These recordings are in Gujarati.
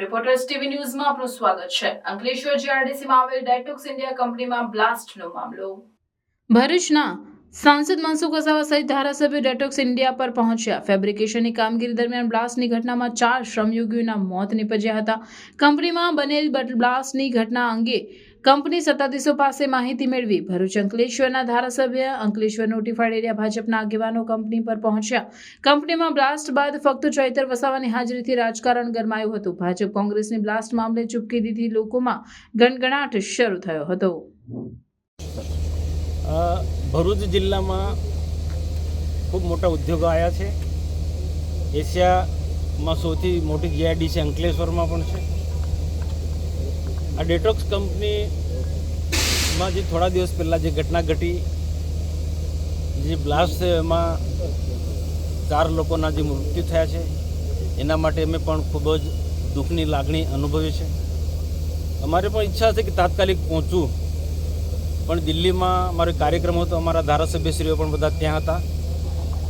રિપોર્ટર્સ ટીવી ન્યૂઝમાં આપનું સ્વાગત છે। અંકલેશ્વર જીઆરડીસીમાં આવેલ ડેટોક્સ ઇન્ડિયા કંપનીમાં બ્લાસ્ટનો મામલો। ભરૂચના સાંસદ મનસુખ વસાવા સહિત ધારાસભ્ય ડેટોક્સ ઇન્ડિયા પર પહોંચ્યા। ફેબ્રિકેશનની કામગીરી દરમિયાન બ્લાસ્ટની ઘટનામાં 4 શ્રમયોગીઓના મોત નીપજ્યા હતા। કંપનીમાં બનેલ બ્લાસ્ટની ઘટના અંગે કંપની સત્તાધીશો પાસે માહિતી મેળવી ભરૂચ અંકલેશ્વરના ધારાસભ્ય અંકલેશ્વર નોટિફાઈડ એરિયા ભાજપના આગેવાનો કંપની પર પહોંચ્યા। કંપનીમાં બ્લાસ્ટ બાદ ફક્ત ચૈતર વસાવાની હાજરીથી રાજકારણ ગરમાયું હતું। ભાજપ કોંગ્રેસની બ્લાસ્ટ મામલે ચૂપકીદીથી લોકોમાં ગણગણાટ શરૂ થયો હતો। ભરૂચ જિલ્લામાં ખૂબ મોટા ઉદ્યોગો આવ્યા છે। એશિયામાં સૌથી મોટી જીઆઈડીસી અંકલેશ્વરમાં પણ છે। આ ડેટોક્સ કંપનીમાં જે થોડા દિવસ પહેલાં જે ઘટના ઘટી, જે બ્લાસ્ટ છે, એમાં 4 લોકોના જે મૃત્યુ થયા છે, એના માટે અમે પણ ખૂબ જ દુઃખની લાગણી અનુભવી છે। અમારે પણ ઈચ્છા છે કે તાત્કાલિક પહોંચવું, પણ દિલ્હીમાં અમારો કાર્યક્રમ હતો, અમારા ધારાસભ્યશ્રીઓ પણ બધા ત્યાં હતા,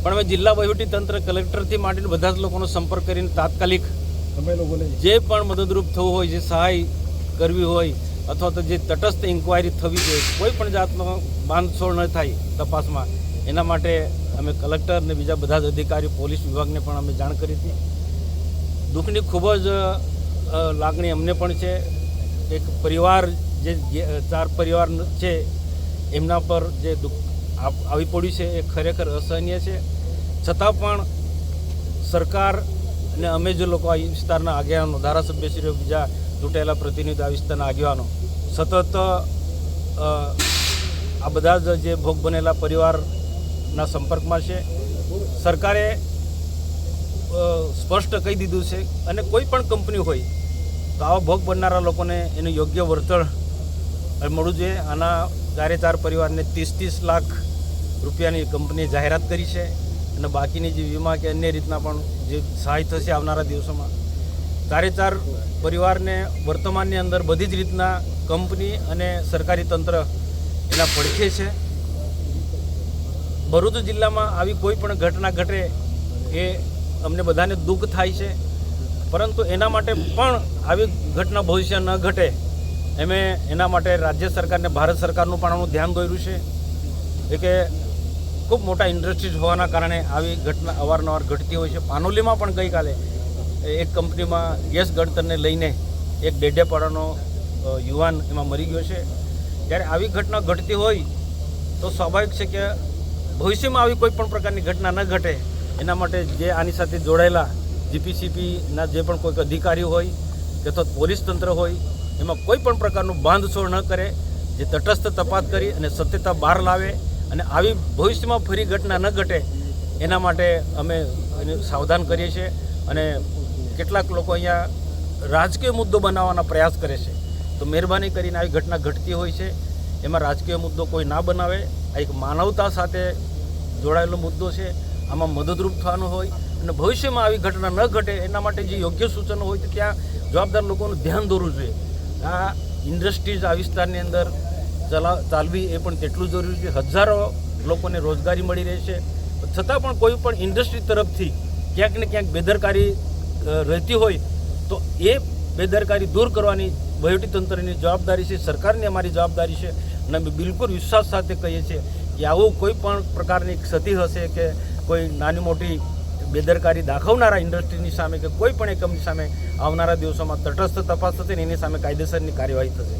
પણ અમે જિલ્લા વહીવટીતંત્ર કલેક્ટરથી માંડીને બધા જ લોકોનો સંપર્ક કરીને તાત્કાલિક જે પણ મદદરૂપ થવું હોય, જે સહાય કરવી હોય અથવા તો જે તટસ્થ ઇન્ક્વાયરી થવી જોઈએ, કોઈ પણ જાતનો બાંધછોડ ન થાય તપાસમાં, એના માટે અમે કલેક્ટર અને બીજા બધા જ અધિકારીઓ, પોલીસ વિભાગને પણ અમે જાણ કરી હતી। દુઃખની ખૂબ જ લાગણી અમને પણ છે। એક પરિવાર, જે 4 પરિવાર છે, એમના પર જે દુઃખ આવી પડ્યું છે એ ખરેખર અસહનીય છે। છતાં પણ સરકાર અને અમે જે લોકો આ વિસ્તારના આગેવાનો, ધારાસભ્યશ્રીઓ, બીજા ચૂંટાયેલા પ્રતિનિધિ આ વિસ્તારના આગેવાનો સતત આ બધા જ જે ભોગ બનેલા પરિવારના સંપર્કમાં છે। સરકારે સ્પષ્ટ કહી દીધું છે, અને કોઈ પણ કંપની હોય તો આવા ભોગ બનનારા લોકોને એનું યોગ્ય વળતર મળવું જોઈએ। આના 4 પરિવારને 30-30 લાખ રૂપિયાની કંપનીએ જાહેરાત કરી છે, અને બાકીની જે વીમા કે અન્ય રીતના પણ જે સહાય થશે આવનારા દિવસોમાં, 4 પરિવારને વર્તમાનની અંદર બધી જ રીતના કંપની અને સરકારી તંત્ર એના પડખે છે। ભરૂચ જિલ્લામાં આવી કોઈ પણ ઘટના ઘટે એ અમને બધાને દુઃખ થાય છે, પરંતુ એના માટે પણ આવી ઘટના ભવિષ્ય ન ઘટે એના માટે રાજ્ય સરકારને, ભારત સરકારનું પણ આનું ધ્યાન દોર્યું છે। એ કે ખૂબ મોટા ઇન્ડસ્ટ્રીઝ હોવાના કારણે આવી ઘટના અવારનવાર ઘટતી હોય છે। પાનોલીમાં પણ ગઈકાલે એક કંપનીમાં ગેસ ગળતરને લઈને એક ડેડિયાપાડાનો યુવાન એમાં મરી ગયો છે। ત્યારે આવી ઘટના ઘટતી હોય તો સ્વાભાવિક છે કે ભવિષ્યમાં આવી કોઈ પણ પ્રકારની ઘટના ન ઘટે એના માટે જે આની સાથે જોડાયેલા જીપીસીપીના જે પણ કોઈક અધિકારી હોય કે તો પોલીસ તંત્ર હોય, એમાં કોઈ પણ પ્રકારનું બાંધછોડ ન કરે, જે તટસ્થ તપાસ કરી અને સત્યતા બહાર લાવે, અને આવી ભવિષ્યમાં ફરી ઘટના ન ઘટે એના માટે અમે સાવધાન કરીએ છીએ। અને કેટલાક લોકો અહીંયા રાજકીય મુદ્દો બનાવવાના પ્રયાસ કરે છે, તો મહેરબાની કરીને આવી ઘટના ઘટતી હોય છે એમાં રાજકીય મુદ્દો કોઈ ના બનાવે। આ એક માનવતા સાથે જોડાયેલો મુદ્દો છે, આમાં મદદરૂપ થવાનું હોય, અને ભવિષ્યમાં આવી ઘટના ન ઘટે એના માટે જે યોગ્ય સૂચનો હોય તો ત્યાં જવાબદાર લોકોનું ધ્યાન દોરવું જોઈએ। આ ઇન્ડસ્ટ્રીઝ આ વિસ્તારની અંદર ચાલવી એ પણ તેટલું જરૂરી છે। હજારો લોકોને રોજગારી મળી રહે છે, છતાં પણ કોઈ પણ ઇન્ડસ્ટ્રી તરફથી ક્યાંક ને ક્યાંક બેદરકારી રહેતી હોય તો એ બેદરકારી દૂર કરવાની વહીવટીતંત્રની જવાબદારી છે, સરકારની અમારી જવાબદારી છે। અને અમે બિલકુલ વિશ્વાસ સાથે કહીએ છીએ કે આવું કોઈ પણ પ્રકારની ક્ષતિ હશે કે કોઈ નાની મોટી બેદરકારી દાખવનારા ઇન્ડસ્ટ્રીની સામે કે કોઈ પણ એકમની સામે આવનારા દિવસોમાં તટસ્થ તપાસ થશે ને એની સામે કાયદેસરની કાર્યવાહી થશે।